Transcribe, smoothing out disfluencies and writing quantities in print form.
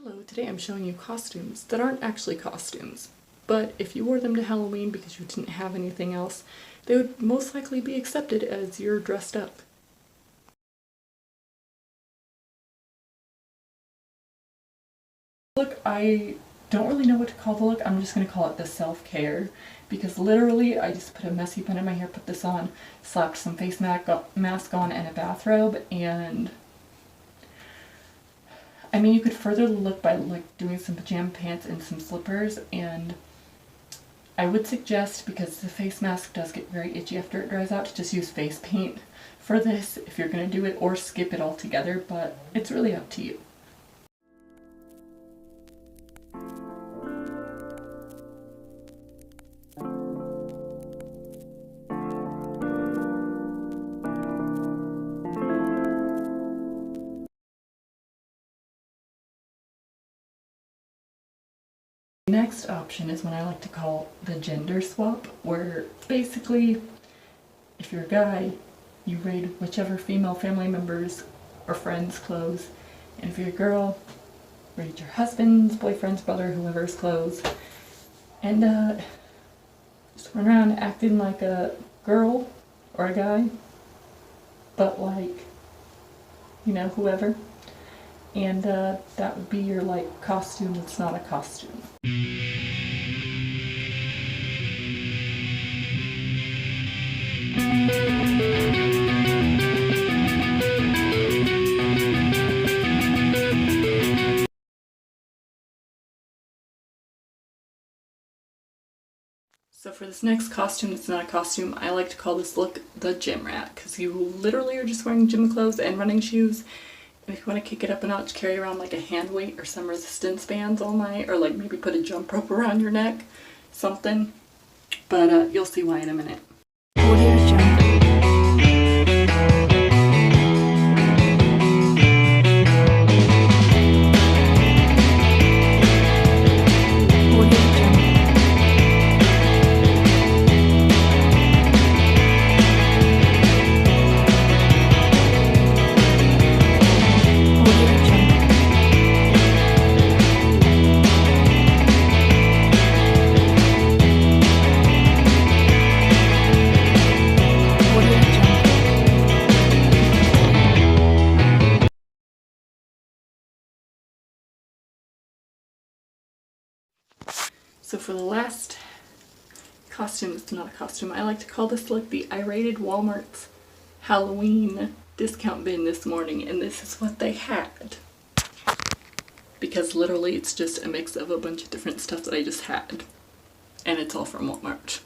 Hello, today I'm showing you costumes that aren't actually costumes, but if you wore them to Halloween because you didn't have anything else, they would most likely be accepted as you're dressed up. Look, I don't really know what to call the look. I'm just going to call it the self-care, because literally I just put a messy bun in my hair, put this on, slapped some face mask on and a bathrobe, and I mean, you could further the look by doing some pajama pants and some slippers, and I would suggest, because the face mask does get very itchy after it dries out, to just use face paint for this if you're going to do it, or skip it altogether, but it's really up to you. The next option is what I like to call the gender swap, where basically if you're a guy, you raid whichever female family members or friends' clothes, and if you're a girl, raid your husband's, boyfriend's, brother, whoever's clothes, and just run around acting like a girl or a guy, but like, you know, whoever. And that would be your costume that's not a costume. So for this next costume that's not a costume, I like to call this look the gym rat, because you literally are just wearing gym clothes and running shoes. And if you want to kick it up a notch, carry around like a hand weight or some resistance bands all night, or like maybe put a jump rope around your neck, something. But you'll see why in a minute. So for the last costume that's not a costume, I like to call this look the I raided Walmart's Halloween discount bin this morning, and this is what they had. Because literally it's just a mix of a bunch of different stuff that I just had. And it's all from Walmart.